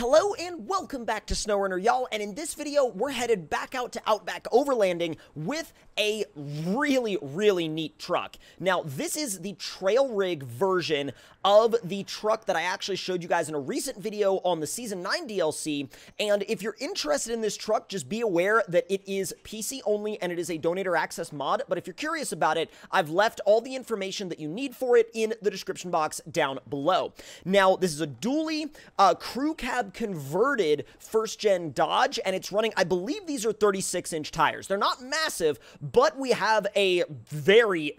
Hello and welcome back to SnowRunner, y'all, and in this video, we're headed back out to Outback overlanding with a really neat truck. Now, this is the trail rig version of the truck that I actually showed you guys in a recent video on the Season 9 DLC, and if you're interested in this truck, just be aware that it is PC only and it is a donator access mod, but if you're curious about it, I've left all the information that you need for it in the description box down below. Now, this is a dually crew cab converted first-gen Dodge, and it's running, I believe these are 36-inch tires. They're not massive, but we have a very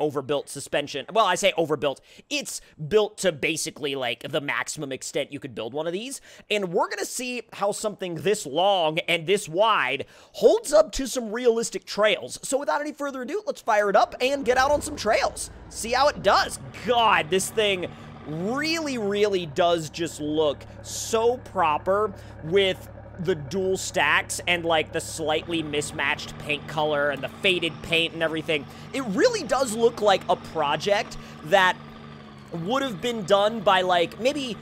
overbuilt suspension. Well, I say overbuilt. It's built to basically, like, the maximum extent you could build one of these, and we're gonna see how something this long and this wide holds up to some realistic trails. So without any further ado, let's fire it up and get out on some trails. See how it does. God, this thing really does just look so proper with the dual stacks and like the slightly mismatched paint color and the faded paint and everything. It really does look like a project that would have been done by like maybe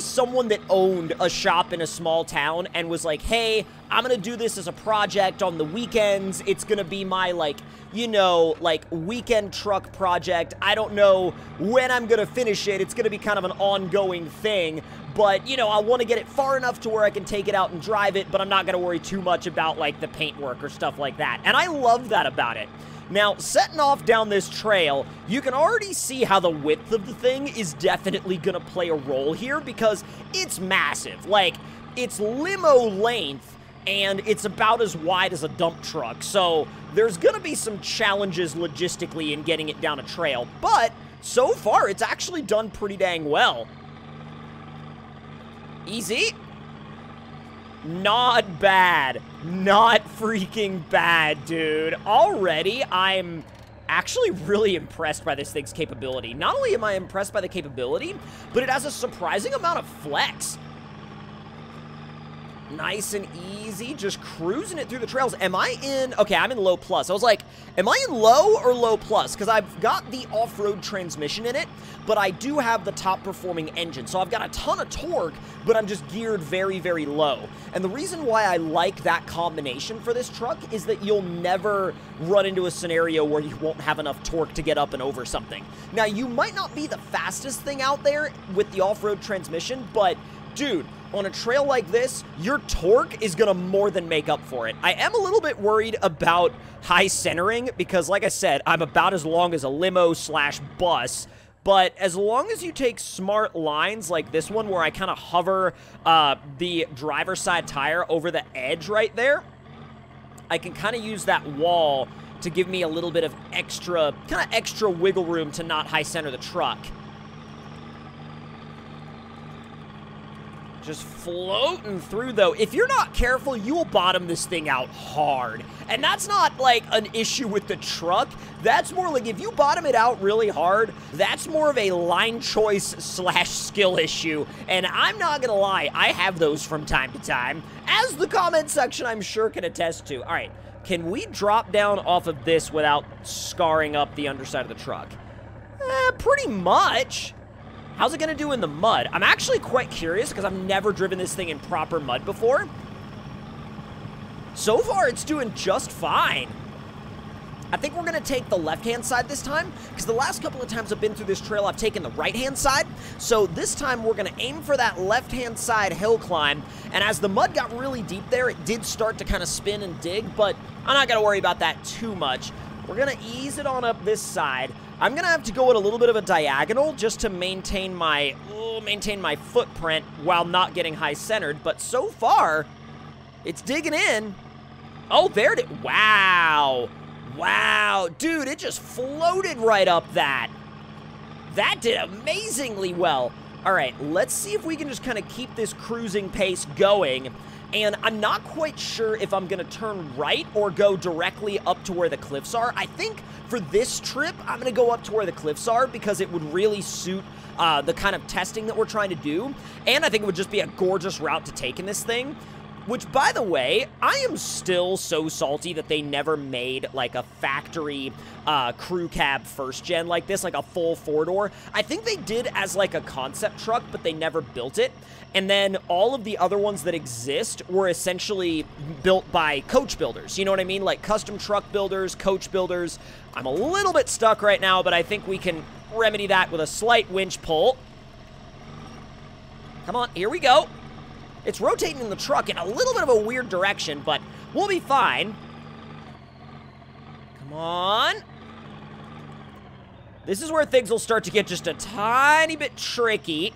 someone that owned a shop in a small town and was like, hey, I'm gonna do this as a project on the weekends. It's gonna be my, like, you know, like, weekend truck project. I don't know when I'm gonna finish it. It's gonna be kind of an ongoing thing, but, you know, I want to get it far enough to where I can take it out and drive it, but I'm not gonna worry too much about, like, the paint work or stuff like that. And I love that about it. Now, setting off down this trail, you can already see how the width of the thing is definitely gonna play a role here because it's massive. Like, it's limo length, and it's about as wide as a dump truck, so there's gonna be some challenges logistically in getting it down a trail, but so far, it's actually done pretty dang well. Easy. Not bad. Not freaking bad, dude. Already, I'm actually really impressed by this thing's capability. Not only am I impressed by the capability, but it has a surprising amount of flex. Nice and easy, just cruising it through the trails. Am I in... Okay, I'm in low plus. I was like, am I in low or low plus? Because I've got the off-road transmission in it, but I do have the top-performing engine. So I've got a ton of torque, but I'm just geared very low. And the reason why I like that combination for this truck is that you'll never run into a scenario where you won't have enough torque to get up and over something. Now, you might not be the fastest thing out there with the off-road transmission, but, dude, on a trail like this, your torque is gonna more than make up for it. I am a little bit worried about high centering because, like I said, I'm about as long as a limo slash bus, but as long as you take smart lines like this one where I kind of hover the driver's side tire over the edge right there, I can kind of use that wall to give me a little bit of extra wiggle room to not high center the truck. Just floating through, though. If you're not careful, you will bottom this thing out hard. And that's not, like, an issue with the truck. That's more like, if you bottom it out really hard, that's more of a line choice slash skill issue. And I'm not gonna lie, I have those from time to time, as the comment section I'm sure can attest to. All right, can we drop down off of this without scarring up the underside of the truck? Pretty much. How's it gonna do in the mud? I'm actually quite curious because I've never driven this thing in proper mud before. So far, it's doing just fine. I think we're gonna take the left-hand side this time because the last couple of times I've been through this trail, I've taken the right-hand side. So this time, we're gonna aim for that left-hand side hill climb. And as the mud got really deep there, it did start to kind of spin and dig, but I'm not gonna worry about that too much. We're gonna ease it on up this side. I'm gonna have to go at a little bit of a diagonal just to maintain my footprint while not getting high centered, but so far, it's digging in. Oh, there it is. Wow. Wow. Dude, it just floated right up that. That did amazingly well. All right, let's see if we can just kind of keep this cruising pace going. And I'm not quite sure if I'm gonna turn right or go directly up to where the cliffs are. I think for this trip, I'm gonna go up to where the cliffs are because it would really suit the kind of testing that we're trying to do. And I think it would just be a gorgeous route to take in this thing. Which, by the way, I am still so salty that they never made, like, a factory crew cab first gen like this, like a full four-door. I think they did as, like, a concept truck, but they never built it. And then all of the other ones that exist were essentially built by coach builders. You know what I mean? Like, custom truck builders, coach builders. I'm a little bit stuck right now, but I think we can remedy that with a slight winch pull. Come on, here we go. It's rotating in the truck in a little bit of a weird direction, but we'll be fine. Come on. This is where things will start to get just a tiny bit tricky.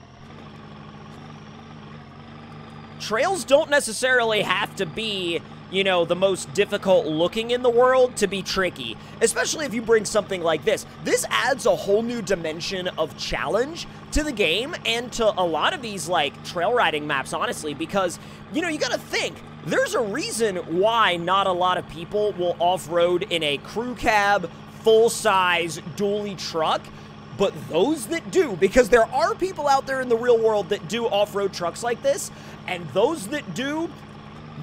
Trails don't necessarily have to be, you know, the most difficult looking in the world to be tricky, especially if you bring something like this. This adds a whole new dimension of challenge to the game and to a lot of these, like, trail riding maps, honestly, because, you know, you gotta think, there's a reason why not a lot of people will off-road in a crew cab, full-size, dually truck, but those that do, because there are people out there in the real world that do off-road trucks like this, and those that do,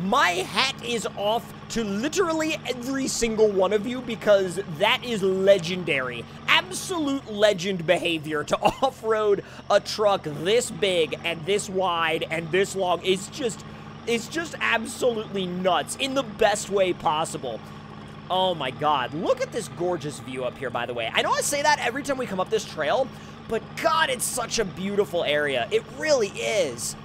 my hat is off to literally every single one of you, because that is legendary. Absolute legend behavior to off-road a truck this big and this wide and this long. It's just absolutely nuts in the best way possible. Oh my god, look at this gorgeous view up here, by the way. I know I say that every time we come up this trail, but god, it's such a beautiful area. It really is.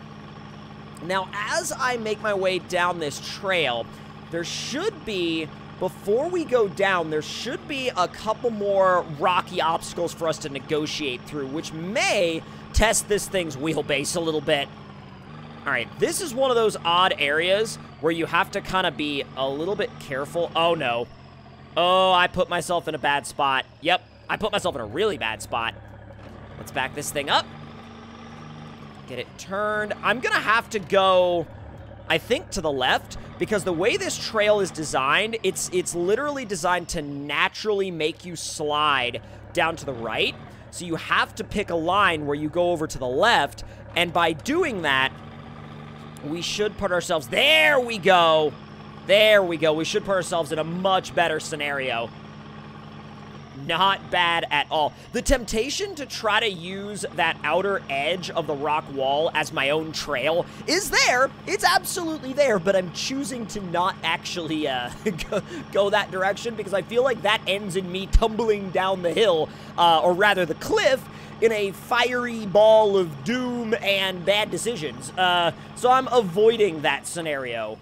Now, as I make my way down this trail, there should be, before we go down, there should be a couple more rocky obstacles for us to negotiate through, which may test this thing's wheelbase a little bit. All right, this is one of those odd areas where you have to kind of be a little bit careful. Oh, no. Oh, I put myself in a bad spot. Yep, I put myself in a really bad spot. Let's back this thing up. Get it turned. I'm gonna have to go, I think, to the left, because the way this trail is designed, it's literally designed to naturally make you slide down to the right. So you have to pick a line where you go over to the left, and by doing that, we should put ourselves, there we go. There we go. We should put ourselves in a much better scenario. Not bad at all. The temptation to try to use that outer edge of the rock wall as my own trail is there. It's absolutely there, but I'm choosing to not actually go that direction, because I feel like that ends in me tumbling down the hill, or rather the cliff, in a fiery ball of doom and bad decisions. So I'm avoiding that scenario.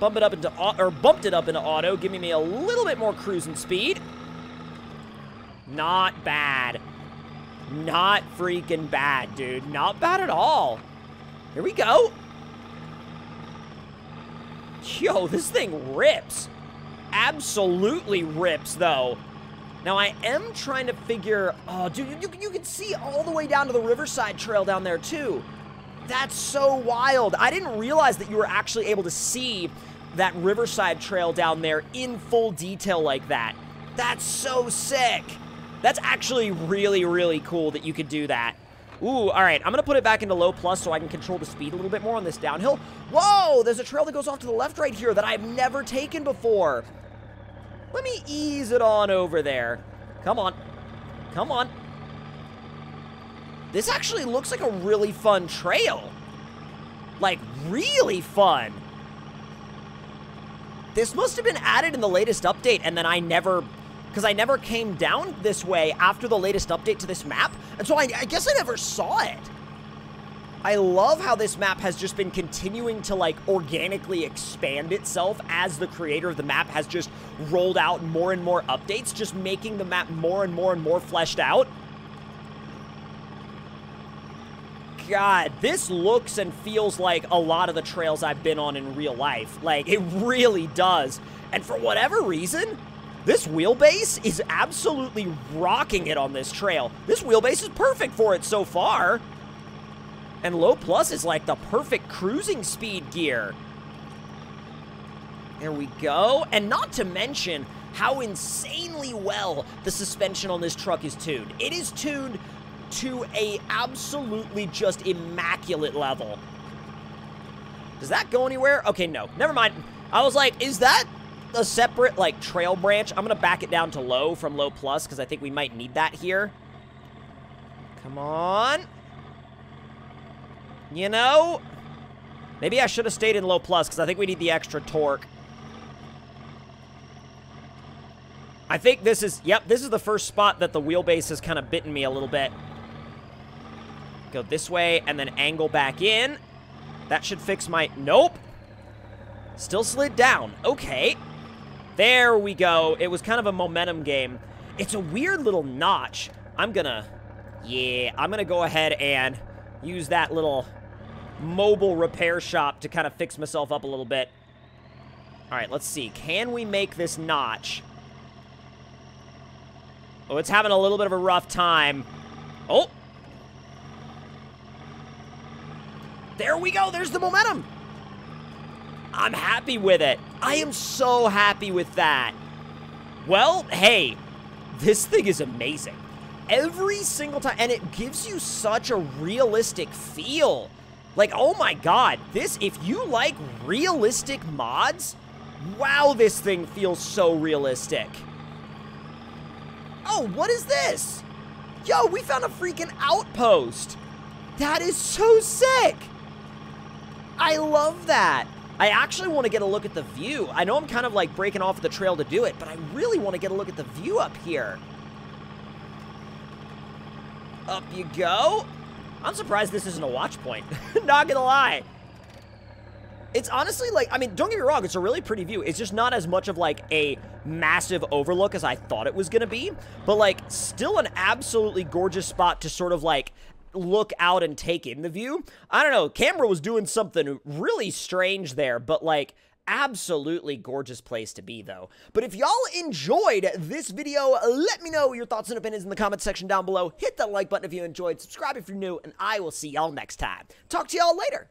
Bumped it up into auto, giving me a little bit more cruising speed. Not bad. Not freaking bad, dude. Not bad at all. Here we go. Yo, this thing rips. Absolutely rips, though. Now, I am trying to figure... Oh, dude, you can see all the way down to the Riverside Trail down there, too. That's so wild. I didn't realize that you were actually able to see that Riverside Trail down there in full detail like that. That's so sick. That's actually really, really cool that you could do that. Ooh, all right, I'm gonna put it back into low plus so I can control the speed a little bit more on this downhill. Whoa, there's a trail that goes off to the left right here that I've never taken before. Let me ease it on over there. Come on, come on. This actually looks like a really fun trail. Like, really fun. This must have been added in the latest update, and then because I never came down this way after the latest update to this map, and so I guess I never saw it. I love how this map has just been continuing to, like, organically expand itself as the creator of the map has just rolled out more and more updates, just making the map more and more and more fleshed out. God, this looks and feels like a lot of the trails I've been on in real life. Like, it really does. And for whatever reason, this wheelbase is absolutely rocking it on this trail. This wheelbase is perfect for it so far. And low plus is like the perfect cruising speed gear. There we go. And not to mention how insanely well the suspension on this truck is tuned. It is tuned to a absolutely just immaculate level. Does that go anywhere? Okay, no. Never mind. I was like, is that a separate, like, trail branch? I'm going to back it down to low from low plus because I think we might need that here. Come on. You know, maybe I should have stayed in low plus because I think we need the extra torque. I think this is, yep, this is the first spot that the wheelbase has kind of bitten me a little bit. Go this way and then angle back in. That should fix my, nope. Still slid down. Okay. There we go. It was kind of a momentum game. It's a weird little notch. I'm gonna go ahead and use that little mobile repair shop to kind of fix myself up a little bit. All right, let's see. Can we make this notch? Oh, it's having a little bit of a rough time. Oh. There we go. There's the momentum. I'm happy with it. I am so happy with that. Well, hey, this thing is amazing. Every single time, and it gives you such a realistic feel. Like, oh my god, this, if you like realistic mods, wow, this thing feels so realistic. Oh, what is this? Yo, we found a freaking outpost. That is so sick. I love that. I actually want to get a look at the view. I know I'm kind of like breaking off the trail to do it, but I really want to get a look at the view up here. Up you go. I'm surprised this isn't a watch point. Not gonna lie. It's honestly like, I mean, don't get me wrong, it's a really pretty view. It's just not as much of like a massive overlook as I thought it was gonna be, but like still an absolutely gorgeous spot to sort of like look out and take in the view. I don't know, camera was doing something really strange there, but like absolutely gorgeous place to be though. But if y'all enjoyed this video, let me know your thoughts and opinions in the comment section down below. Hit that like button if you enjoyed, subscribe if you're new, and I will see y'all next time. Talk to y'all later.